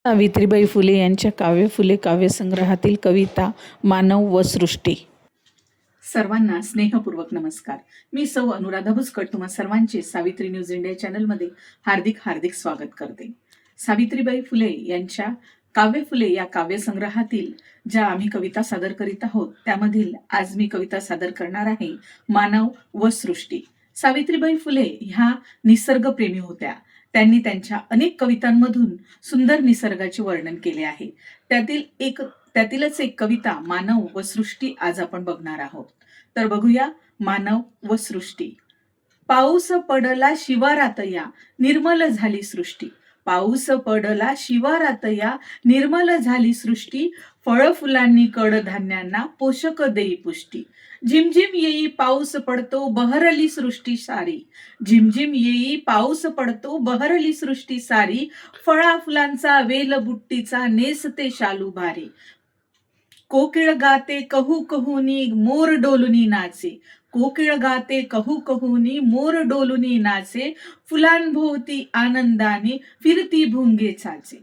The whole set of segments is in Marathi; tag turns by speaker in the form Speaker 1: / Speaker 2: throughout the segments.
Speaker 1: सावित्रीबाई फुले यांच्या काव्य फुले काव्यसंग्रहातील कविता मानव व सृष्टी.
Speaker 2: सर्वांना स्नेहपूर्वक नमस्कार. मी सौ अनुराधा भुसकट तुम्हा सर्वांचे सावित्री न्यूज इंडिया चॅनलमध्ये हार्दिक हार्दिक स्वागत करते. सावित्रीबाई फुले यांच्या काव्य फुले या काव्यसंग्रहातील ज्या आम्ही कविता सादर करीत आहोत त्यामधील आज मी कविता सादर करणार आहे मानव व सृष्टी. सावित्रीबाई फुले ह्या निसर्गप्रेमी होत्या. त्यांनी त्यांच्या अनेक कवितांमधून सुंदर निसर्गाचे वर्णन केले आहे. त्यातीलच एक कविता मानव व सृष्टी आज आपण बघणार आहोत. तर बघूया मानव व सृष्टी. पाऊस पडला शिवारात या निर्मल झाली सृष्टी. पाऊस पडला शिवारात या निर्मल झाली सृष्टी. फळ फुलांनी कडधान्यांना पोषक देई पुष्टी. झिमझिम येई पाऊस पडतो बहरली सृष्टी सारी. झिमझिम येई पाऊस पडतो बहरली सृष्टी सारी. फळा फुलांचा वेल बुट्टीचा नेसते शालू भारी. कोकिळ गाते कहू कहूनी मोर डोलुनी नाचे. कोकिळ गाते कहू कहूनी मोर डोलुनी नाचे. फुलांभोवती आनंदाने फिरती भुंगे चाचे.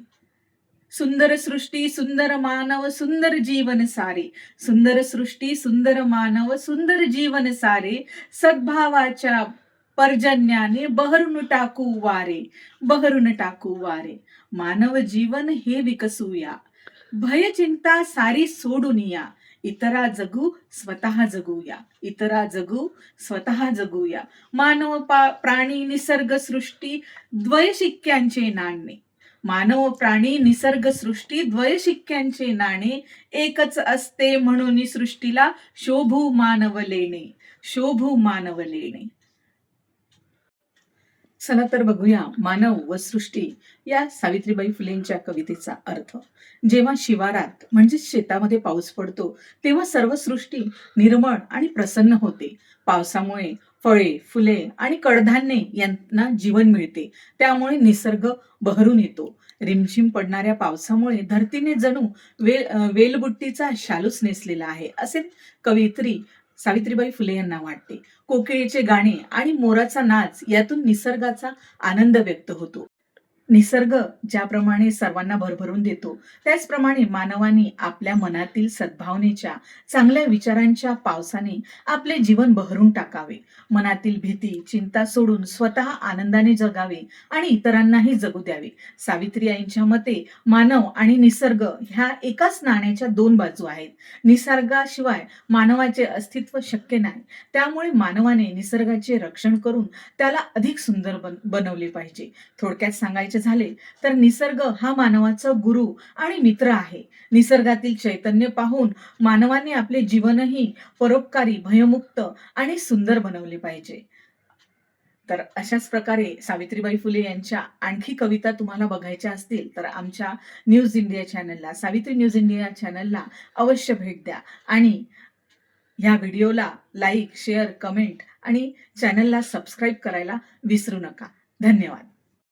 Speaker 2: सुंदर सृष्टी सुंदर मानव सुंदर जीवन सारे. सुंदर सृष्टी सुंदर मानव सुंदर जीवन सारे. सद्भावाच्या पर्जन्याने बहरून टाकू वारे. बहरून टाकू वारे. मानव जीवन हे विकसूया. भय चिंता सारी सोडून या. इतरा जगू स्वतः जगूया. इतरा जगू स्वतः जगूया. मानव प्राणी निसर्ग सृष्टी द्वयशिक्क्यांचे नाणे. मानव प्राणी निसर्ग सृष्टी द्वयशिक्क्यांचे नाणे. एकच असते म्हणून सृष्टीला शोभू मानव लेणे. शोभू मानव लेणे. चला तर बघूया मानव व सृष्टी या सावित्रीबाई फुलेंच्या कवितेचा अर्थ. जेव्हा शिवारात म्हणजे शेतामध्ये पाऊस पडतो तेव्हा सर्व सृष्टी निर्मळ आणि प्रसन्न होते. पावसामुळे फळे फुले आणि कडधान्ये यांना जीवन मिळते. त्यामुळे निसर्ग बहरून येतो. रिमझिम पडणाऱ्या पावसामुळे धरतीने जणू वेलबुट्टीचा शालूच नेसलेला आहे असे कवयित्री सावित्रीबाई फुले यांना वाटते. कोकिळेचे गाणे आणि मोराचा नाच यातून निसर्गाचा आनंद व्यक्त होतो. निसर्ग ज्याप्रमाणे सर्वांना भरभरून देतो त्याचप्रमाणे मानवाने आपल्या मनातील सद्भावनेच्या चांगल्या विचारांच्या पावसाने आपले जीवन बहरून टाकावे. मनातील भीती चिंता सोडून स्वतः आनंदाने जगावे आणि इतरांनाही जगू द्यावे. सावित्री आईंच्या मते मानव आणि निसर्ग ह्या एकाच नाण्याच्या दोन बाजू आहेत. निसर्गाशिवाय मानवाचे अस्तित्व शक्य नाही. त्यामुळे मानवाने निसर्गाचे रक्षण करून त्याला अधिक सुंदर बनवले पाहिजे. थोडक्यात सांगायचे झाले तर निसर्ग हा मानवाचा गुरु आणि मित्र आहे. निसर्गातील चैतन्य पाहून मानवाने आपले जीवनही परोपकारी भयमुक्त आणि सुंदर बनवले पाहिजे. तर अशाच प्रकारे सावित्रीबाई फुले यांच्या आणखी कविता तुम्हाला बघायच्या असतील तर आमच्या न्यूज इंडिया चॅनलला सावित्री न्यूज इंडिया चॅनलला अवश्य भेट द्या आणि या व्हिडिओला लाईक शेअर कमेंट आणि चॅनलला सबस्क्राईब करायला विसरू नका. धन्यवाद.